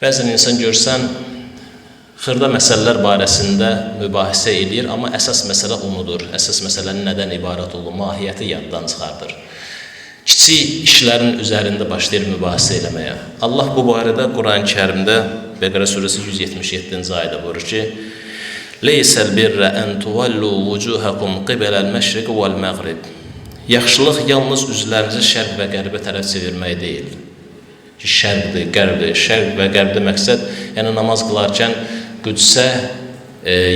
Bəzən insan görsən, xırda məsələlər barəsində mübahisə edir, amma əsas məsələ unudur. Əsas məsələnin nədən ibarət olduğu, mahiyyəti yaddan çıxardır. Kiçik işlərin üzərində başlayır mübahisə eləməyə. Allah bu barədə Quran-ı Kərimdə Bəqərə surəsi 177-ci ayədə buyurur ki: "Leysəl birrə en tuvallu vucuhakum qibalal məşriq vel məğrib." Yaxşılıq yalnız üzlərinizi şərq və qərbə tərəf çevirmək deyil. Ki, şərqdir, qərbdir. Şərq və qərbdə məqsəd, yəni namaz qılarkən Qüdsə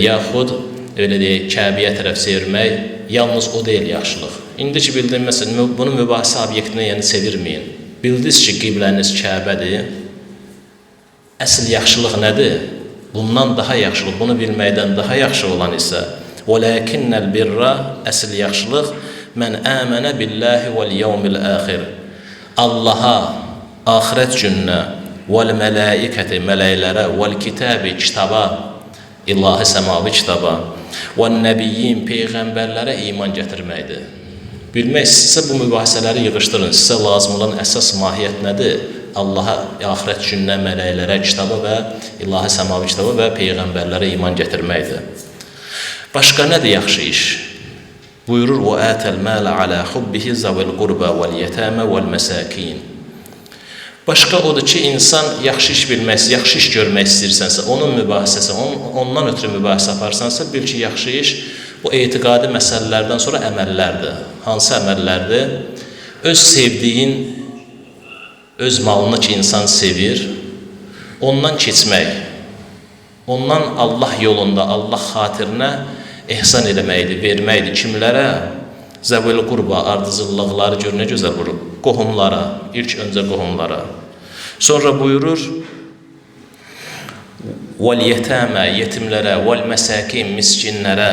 yaxud elə deyək, Kəbəyə tərəf çevirmək, yalnız o deyil yaxşılıq. İndiki bildiyim məsələn, bunu mübahisə obyektinə yəni çevirməyin. Bildiniz ki, qibləniz Kəbədir. Əsl yaxşılıq nədir? Bundan daha yaxşılıq, bunu bilməkdən daha yaxşı olan isə "Velakinnel birra" əsl yaxşılıq "Men amana billahi vel yevmil axir." Allaha, axirət gününə, vel mələikəti, mələklərə, vel kitabi, kitaba, ilahi səmavi kitaba, vel nəbiyyin, peyğəmbərlərə iman gətirməkdir. Bilmək istəyirsə bu mübahisələri yığışdırın. Sizə lazım olan əsas mahiyyət nədir? Allaha, axirət gününə, mələklərə, kitaba və ilahi səmavi kitaba və peyğəmbərlərə iman gətirməkdir. Başqa nədir yaxşı iş? Buyurur: "Və atəl mala ala hubbihi zawil qurba vel yetama vel masakin." Başqa odur ki, insan yaxşı iş bilmək, yaxşı iş görmək istəyirsənsə, onun mübahisəsi, ondan ötürü mübahisə aparsansa, bil ki, yaxşı iş bu etiqadi məsələlərdən sonra əməllərdir. Hansı əməllərdir? Öz sevdiyin, öz malını ki, insan sevir, ondan keçmək, ondan Allah yolunda, Allah xatirinə ehsan eləməkdir, verməkdir. Kimlərə? Zəvil qurba, ardıcıllıqları gör, nə gözəl vurur. Qohumlara, ilk öncə qohumlara. Sonra buyurur: "Vel yetama", yetimlərə, "vel masakin", miskinlərə,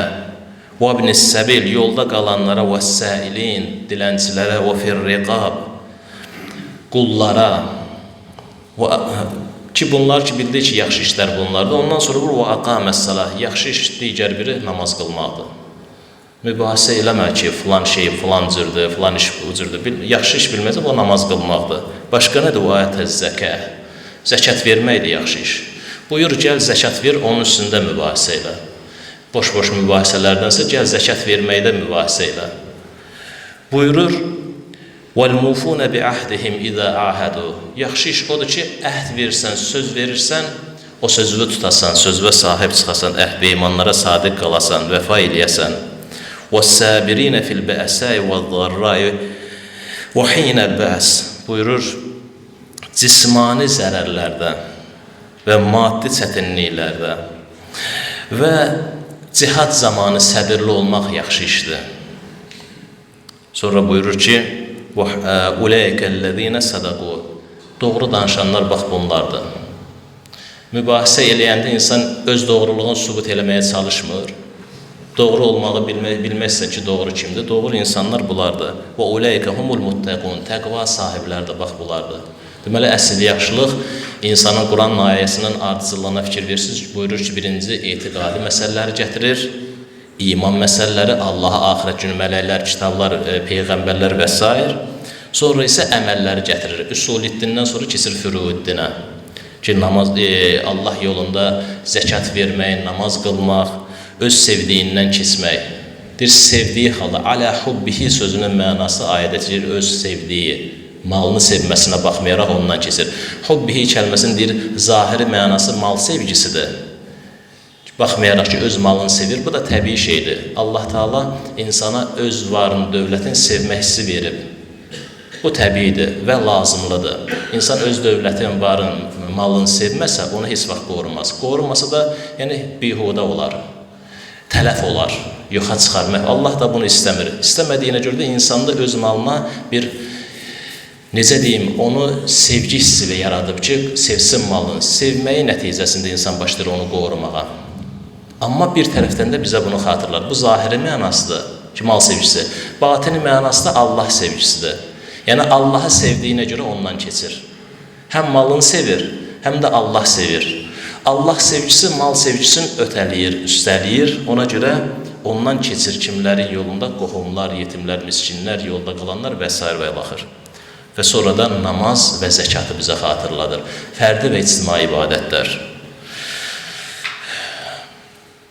"və ibnis sabil", yolda qalanlara, "və sailin", dilənçilərə, "və firriqab", qullara. Ki bunlar ki bildik ki, yaxşı işlər bunlardır. Ondan sonra vur "və aqaməs-salah", yaxşı iş digər biri namaz qılmaqdır. Mübahisə eləmə ki, filan şey, filan cürdür, filan iş bu cürdür. Yaxşı iş bilməsə, o namaz qılmaqdır. Başqa nədir? "Və ətəz-zəkə", zəkat verməkdir yaxşı iş. Buyur, gəl zəkat ver, onun üstündə mübahisə elə. Boş-boş mübahisələrdənsə, gəl zəkat verməkdə mübahisə elə. Buyurur: "Vəl-mufun bi'ahdihim izə ahadu", yaxşı iş odur ki, əhd versən, söz verirsən, o sözünü tutasan, sözünə sahib çıxasan, əhd-peymanlara sadiq qalasan, vəfa eləyəsən. "Vəs-sabirin fil-bə'sai vəz-zarrai və hinəl-bə's", buyurur, cismani zərərlərdə və maddi çətinliklərdə və cihad zamanı səbirli olmaq yaxşı işdir. Sonra buyurur ki: "Ulaikellezine sadaqu", doğru danışanlar bax bunlardır. Mübahisə eləyəndə insan öz doğruluğunu sübut eləməyə çalışmır. Doğru olmağı bilməzsən ki, doğru kimdir? Doğru insanlar bulardır. "Və ulaika humul muttaqun", təqva sahibləri də bax bulardır. Deməli, əsl yaxşılıq insanın Quran ayəsinin ardıcıllığına fikir versiniz. Buyurur ki, birinci etiqadi məsələləri gətirir, iman məsələləri, Allaha, axirət günü, mələklər, kitablar, peyğəmbərlər və s. Sonra isə əməlləri gətirir. Üsuliddin'dən sonra keçir füruiddinə. Ki, namaz, Allah yolunda zəkat vermək, namaz qılmaq, öz sevdiyindən keçmək. Deyir, sevdiyi halda, "Alə hubbihi" sözünün mənası ayədə deyir, öz sevdiyi, malını sevməsinə baxmayaraq ondan keçir. Hubbihi kəlməsinin deyir, zahiri mənası mal sevgisidir. Baxmayaraq ki, öz malını sevir, bu da təbii şeydir. Allah Teala insana öz varını, dövlətini sevmək hissi verib. Bu təbiidir və lazımlıdır. İnsan öz dövlətin, varın, malını sevməsə, onu heç vaxt qorumaz. Qorumasa da, yəni, bihuda olar, tələf olar, yoxa çıxarmaq. Allah da bunu istəmir. İstəmədiyinə görə də insanda öz malına bir, necə deyim, onu sevgi hissi yaradıb ki, sevsin malını. Sevməyi nəticəsində insan başlayır onu qorumağa. Amma bir tərəfdən də bizə bunu xatırlar. Bu zahiri mənasıdır ki, mal sevgisi. Batini mənası da Allah sevgisidir. Yəni, Allahı sevdiyinə görə ondan keçir. Həm malını sevir, həm də Allah sevir. Allah sevgisi mal sevgisini ötəliyir, üstəliyir. Ona görə ondan keçir kimlərin yolunda qohumlar, yetimlər, miskinlər, yolda qalanlar və s. və ilaxır. Və sonradan namaz və zəkatı bizə xatırladır. Fərdi və ictimai ibadətlər.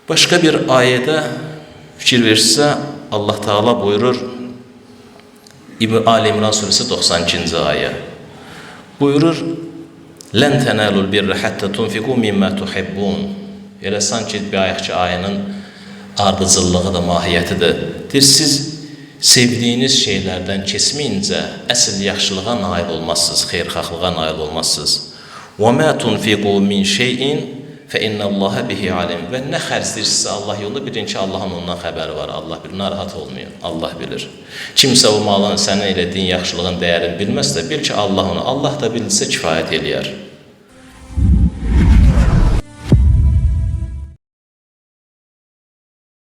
Başqa bir ayədə fikir versə, Allah Teala buyurur, Ali İmran suresi 92. ayə. Buyurur, Lən tənəlul birrə həttə tunfiqu mimmə tuhibbun. Elə sanki bir ayəki ayənin ardıcıllığı da mahiyyətidir. Siz sevdiyiniz şeylərdən keçməyincə əsl yaxşılığa nail olmazsınız, xeyirxahlığa nail olmazsınız. وَمَا تُنْفِقُوا مِنْ شَيْءٍ فَإِنَّ اللّٰهَ بِهِ عَلِيمٌ. Və nə xərcləyirsinizsə Allah yolunda bilin ki, Allahın ondan xəbəri var. Allah bilir, narahat olmayın, Allah bilir. Kimsə o malın sənin elədiyin yaxşılığın dəyərini bilməzsə, bil ki, Allah onu, Allah da bilirsə kifayət eləyər.